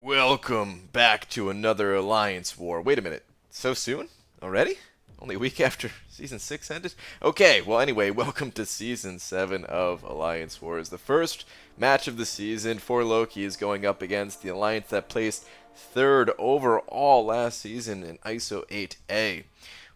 Welcome back to another Alliance War. Wait a minute, so soon? Already? Only a week after Season 6 ended? Okay, well anyway, welcome to Season 7 of Alliance Wars. The first match of the season for Loki is going up against the Alliance that placed third overall last season in ISO8A. We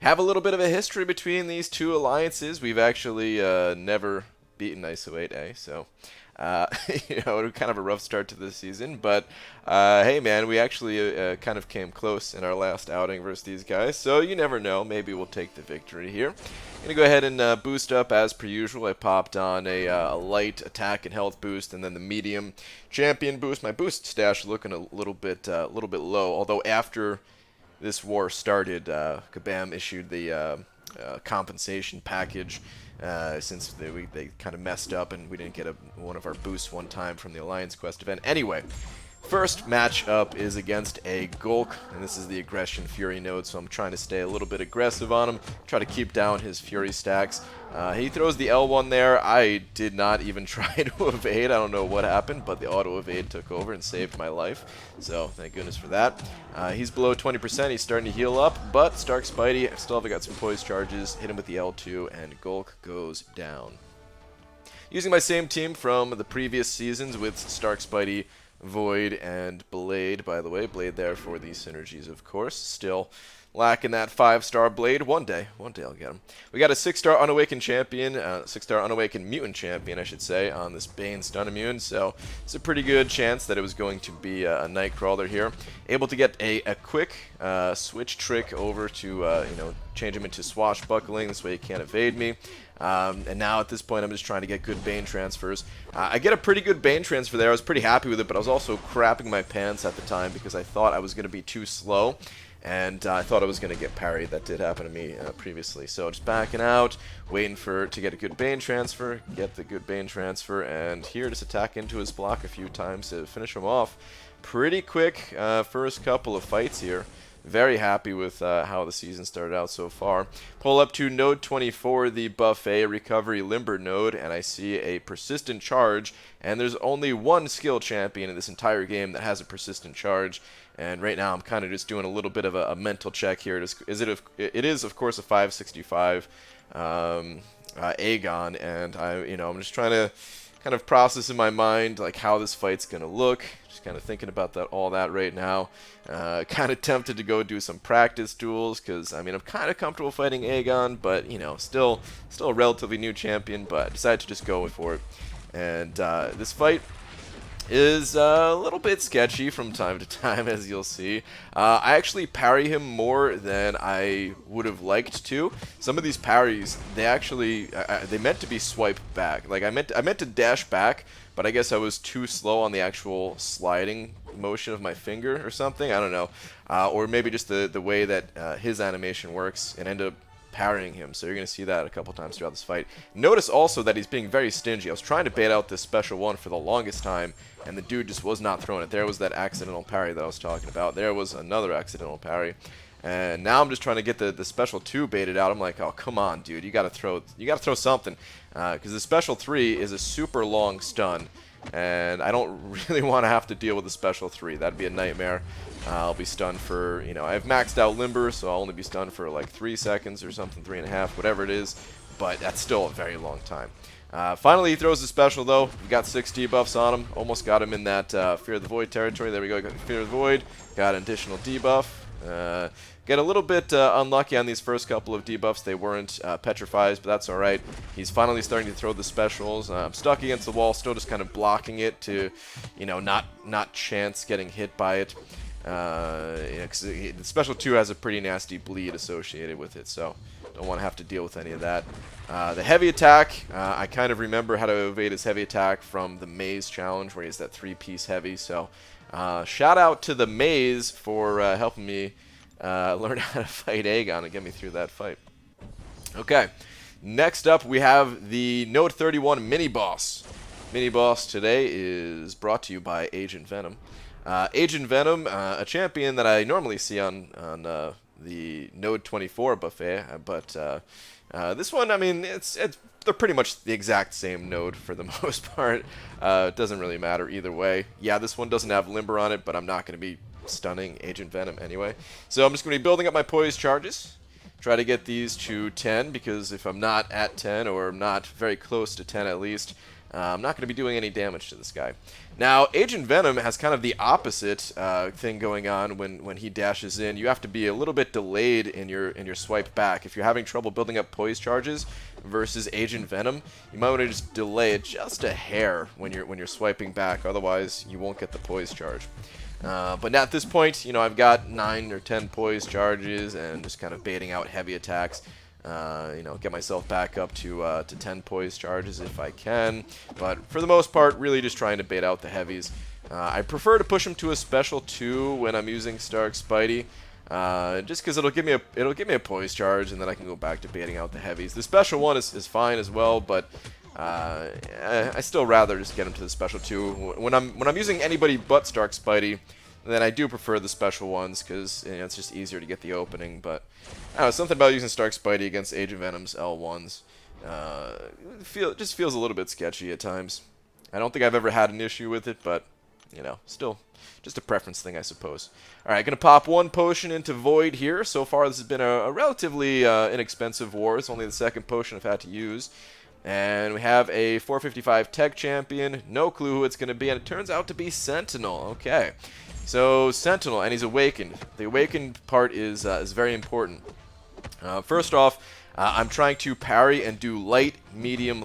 have a little bit of a history between these two alliances. We've actually never beaten ISO8A, so kind of a rough start to the season, but hey, man, we actually kind of came close in our last outing versus these guys, so you never know. Maybe we'll take the victory here. I'm gonna go ahead and boost up as per usual. I popped on a light attack and health boost, and then the medium champion boost. My boost stash looking a little bit low, although after this war started, Kabam issued the compensation package. Since they kind of messed up and we didn't get one of our boosts one time from the Alliance Quest event. Anyway, first matchup is against a Gulk, and this is the Aggression Fury node, so I'm trying to stay a little bit aggressive on him, try to keep down his Fury stacks. He throws the L1 there. I did not even try to evade. I don't know what happened, but the auto evade took over and saved my life, so thank goodness for that. He's below 20%. He's starting to heal up, but Stark Spidey, I still have got some poise charges, hit him with the L2, and Gulk goes down. Using my same team from the previous seasons with Stark Spidey, Void, and Blade, by the way. Blade there for the synergies, of course. Still lacking that 5-star Blade. One day I'll get him. We got a 6-star Unawakened champion, 6-star Unawakened Mutant champion, I should say, on this Bane stun immune, so it's a pretty good chance that it was going to be a Nightcrawler here. Able to get a quick switch trick over to, change him into Swashbuckling, this way he can't evade me. And now at this point I'm just trying to get good Bane transfers. I get a pretty good Bane transfer there. I was pretty happy with it, but I was also crapping my pants at the time because I thought I was going to be too slow. And I thought I was going to get parried. That did happen to me previously. So just backing out, waiting to get a good Bane transfer, get the good Bane transfer, and here just attack into his block a few times to finish him off. Pretty quick first couple of fights here. Very happy with how the season started out so far. Pull up to node 24, the Buffet Recovery Limber node, and I see a Persistent Charge, and there's only one skill champion in this entire game that has a Persistent Charge, and right now I'm kind of just doing a little bit of a mental check here. It is, of course, a 565 Aegon, and I'm just trying to kind of process in my mind like how this fight's gonna look. Just kind of thinking about all that right now. Kind of tempted to go do some practice duels because I'm kind of comfortable fighting Aegon, but still a relatively new champion. But I decided to just go for it. And this fight is a little bit sketchy from time to time, as you'll see. I actually parry him more than I would have liked to. Some of these parries, they actually they meant to be swipe back. Like I meant to dash back, but I guess I was too slow on the actual sliding motion of my finger or something. I don't know, or maybe just the way that his animation works, and ended up parrying him, so you're going to see that a couple times throughout this fight. Notice also that he's being very stingy. I was trying to bait out this special one for the longest time, and the dude just was not throwing it. There was that accidental parry that I was talking about. There was another accidental parry. And now I'm just trying to get the special 2 baited out. I'm like, oh, come on, dude. You got to throw something. Because the special 3 is a super long stun. And I don't really want to have to deal with the special 3. That'd be a nightmare. I'll be stunned for, I've maxed out Limber, so I'll only be stunned for like 3 seconds or something, 3.5, whatever it is. But that's still a very long time. Finally, he throws the special, though. We got 6 debuffs on him. Almost got him in that Fear of the Void territory. There we go. Got Fear of the Void. Got an additional debuff. Get a little bit unlucky on these first couple of debuffs. They weren't petrifies, but that's alright. He's finally starting to throw the specials. I'm stuck against the wall, still just kind of blocking it to, not chance getting hit by it. 'Cause the special 2 has a pretty nasty bleed associated with it, so don't want to have to deal with any of that. The heavy attack, I kind of remember how to evade his heavy attack from the Maze challenge, where he has that 3-piece heavy, so shout out to the Maze for helping me learn how to fight Aegon and get me through that fight. Okay, next up we have the Node 31 mini-boss. Mini-boss today is brought to you by Agent Venom. Agent Venom, a champion that I normally see on the Node 24 buffet, but this one, I mean, they're pretty much the exact same node for the most part. It doesn't really matter either way. Yeah, this one doesn't have Limber on it, but I'm not going to be stunning Agent Venom anyway. So I'm just going to be building up my poise charges. Try to get these to 10, because if I'm not at 10, or I'm not very close to 10 at least, I'm not going to be doing any damage to this guy. Now, Agent Venom has kind of the opposite thing going on when he dashes in. You have to be a little bit delayed in your swipe back. If you're having trouble building up poise charges versus Agent Venom, you might want to just delay it just a hair when you're swiping back. Otherwise, you won't get the poise charge. But at this point, you know, I've got 9 or 10 poise charges and just kind of baiting out heavy attacks. You know, get myself back up to 10 poise charges if I can. But for the most part, really just trying to bait out the heavies. I prefer to push him to a special 2 when I'm using Stark Spidey, just because it'll give me a poise charge, and then I can go back to baiting out the heavies. The special 1 is fine as well, but I still rather just get him to the special 2 when I'm using anybody but Stark Spidey. Then I do prefer the special ones, because you know, it's just easier to get the opening. But I don't know, something about using Stark Spidey against Agent Venom's L1s just feels a little bit sketchy at times. I don't think I've ever had an issue with it, but you know, still just a preference thing, I suppose. All right, gonna pop 1 potion into Void here. So far, this has been a relatively inexpensive war. It's only the 2nd potion I've had to use. And we have a 455 tech champion. No clue who it's going to be, and it turns out to be Sentinel. Okay. So, Sentinel, and he's awakened. The awakened part is very important. First off, I'm trying to parry and do light, medium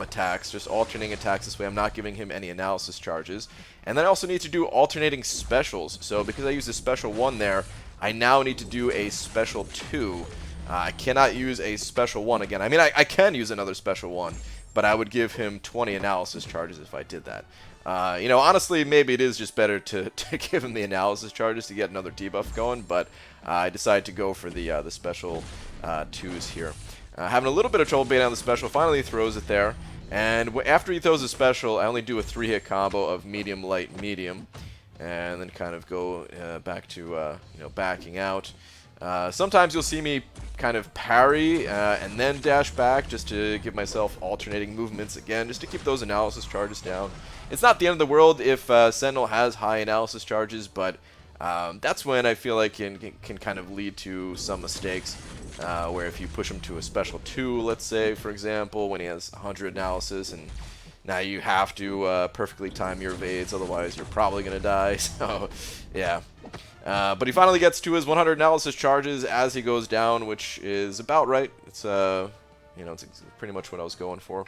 attacks, just alternating attacks. This way I'm not giving him any analysis charges. And then I also need to do alternating specials. So, because I used a special 1 there, I now need to do a special 2. I cannot use a special 1 again. I mean, I can use another special 1, but I would give him 20 analysis charges if I did that. You know, honestly, maybe it is just better to give him the analysis charges to get another debuff going, but I decided to go for the special 2s here. Having a little bit of trouble baiting on the special, finally he throws it there, and after he throws a special, I only do a 3-hit combo of medium, light, medium, and then kind of go back to, you know, backing out. Sometimes you'll see me kind of parry and then dash back just to give myself alternating movements again, just to keep those analysis charges down. It's not the end of the world if Sentinel has high analysis charges, but that's when I feel like can kind of lead to some mistakes, where if you push him to a special 2, let's say, for example, when he has 100 analysis, and now you have to perfectly time your evades, otherwise you're probably going to die, so yeah. But he finally gets to his 100 analysis charges as he goes down, which is about right. It's you know, it's pretty much what I was going for.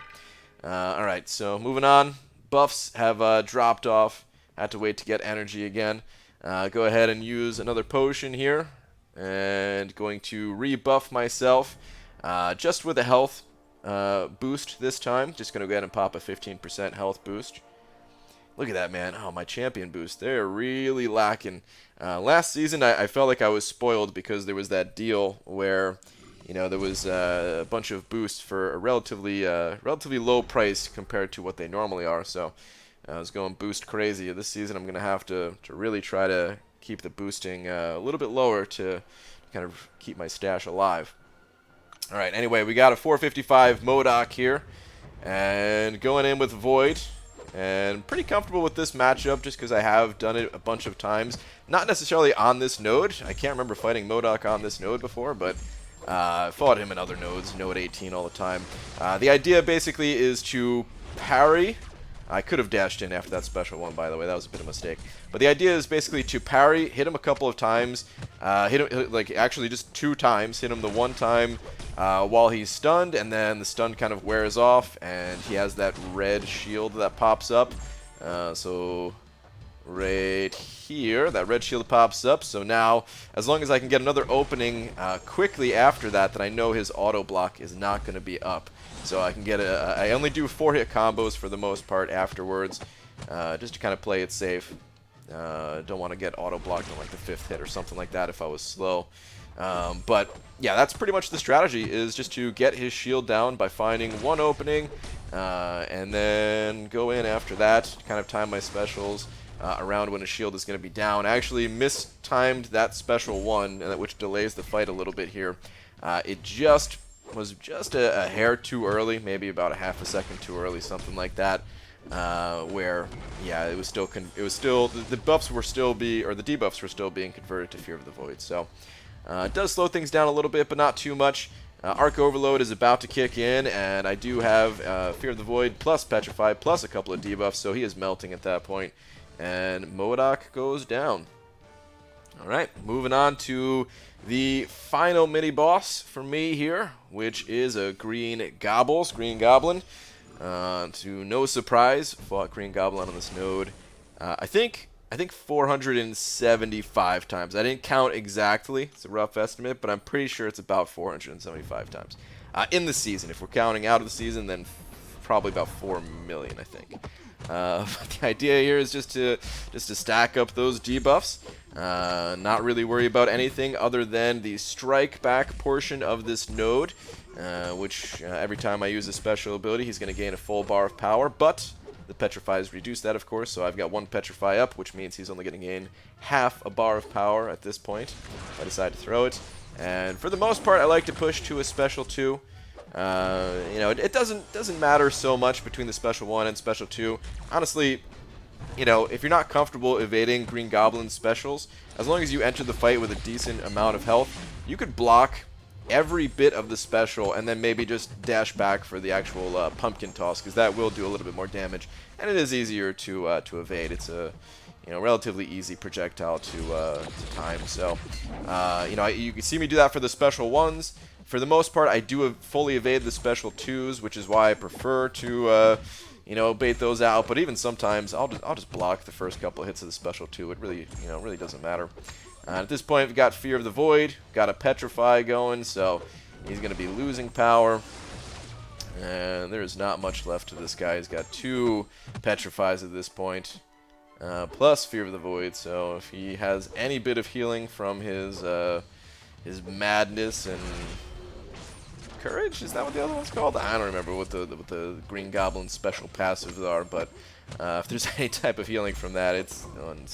All right, so moving on. Buffs have dropped off. Had to wait to get energy again. Go ahead and use another potion here, and going to rebuff myself just with a health boost this time. Just gonna go ahead and pop a 15% health boost. Look at that, man. Oh, my champion boost. They're really lacking. Last season, I felt like I was spoiled because there was that deal where, you know, there was a bunch of boosts for a relatively low price compared to what they normally are. So I was going boost crazy. This season, I'm going to have to really try to keep the boosting a little bit lower to kind of keep my stash alive. All right, anyway, we got a 455 MODOK here. And going in with Void. And pretty comfortable with this matchup just because I have done it a bunch of times. Not necessarily on this node. I can't remember fighting MODOK on this node before, but I fought him in other nodes, node 18 all the time. The idea basically is to parry. I could have dashed in after that special 1, by the way. That was a bit of a mistake. But the idea is basically to parry, hit him a couple of times, hit him, like, actually just 2 times. Hit him the 1 time while he's stunned, and then the stun kind of wears off, and he has that red shield that pops up. So right here, that red shield pops up. So now, as long as I can get another opening quickly after that, then I know his auto block is not going to be up. So I can get I only do 4-hit combos for the most part afterwards, just to kind of play it safe. Don't want to get auto blocked on like the 5th hit or something like that if I was slow. But yeah, that's pretty much the strategy, is just to get his shield down by finding one opening, and then go in after that, kind of time my specials around when his shield is going to be down. I actually mistimed that special one, which delays the fight a little bit here. It was just a hair too early, maybe about a half a second too early, something like that. Where, yeah, it was still the buffs were still or the debuffs were still being converted to Fear of the Void. So it does slow things down a little bit, but not too much. Arc Overload is about to kick in, and I do have Fear of the Void plus Petrify plus a couple of debuffs, so he is melting at that point, and MODOK goes down. Alright, moving on to the final mini-boss for me here, which is a Green Goblin. To no surprise, fought Green Goblin on this node, I think 475 times. I didn't count exactly, it's a rough estimate, but I'm pretty sure it's about 475 times. In the season. If we're counting out of the season, then probably about 4 million, I think. But the idea here is just to stack up those debuffs, not really worry about anything other than the strike back portion of this node, which every time I use a special ability, he's going to gain a full bar of power, but the Petrify's reduced that, of course, so I've got one Petrify up, which means he's only going to gain half a bar of power at this point if I decide to throw it. And for the most part, I like to push to a special 2. You know, it doesn't matter so much between the special 1 and special 2. Honestly, you know, if you're not comfortable evading Green Goblin's specials, as long as you enter the fight with a decent amount of health, you could block every bit of the special and then maybe just dash back for the actual pumpkin toss, because that will do a little bit more damage, and it is easier to evade. It's a relatively easy projectile to time. So you can see me do that for the special 1s. For the most part, I do fully evade the special 2s, which is why I prefer to bait those out. But even sometimes I'll just block the first couple of hits of the special 2. It really really doesn't matter. At this point, we've got Fear of the Void, got a Petrify going, so he's going to be losing power. And there's not much left to this guy. He's got 2 Petrifies at this point, plus Fear of the Void. So if he has any bit of healing from his madness and courage, is that what the other one's called? I don't remember what the Green Goblin special passives are, but if there's any type of healing from that, it's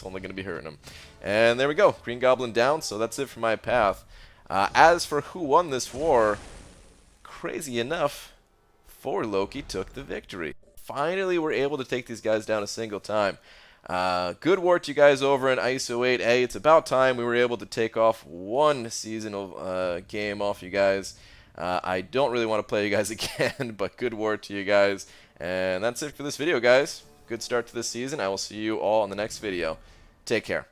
only going to be hurting him. And there we go, Green Goblin down, so that's it for my path. As for who won this war, crazy enough, 4 Loki took the victory. Finally, we're able to take these guys down a single time. Good war to you guys over in ISO8A. It's about time we were able to take off one seasonal game off you guys. I don't really want to play you guys again, but good war to you guys. And that's it for this video, guys. Good start to this season. I will see you all in the next video. Take care.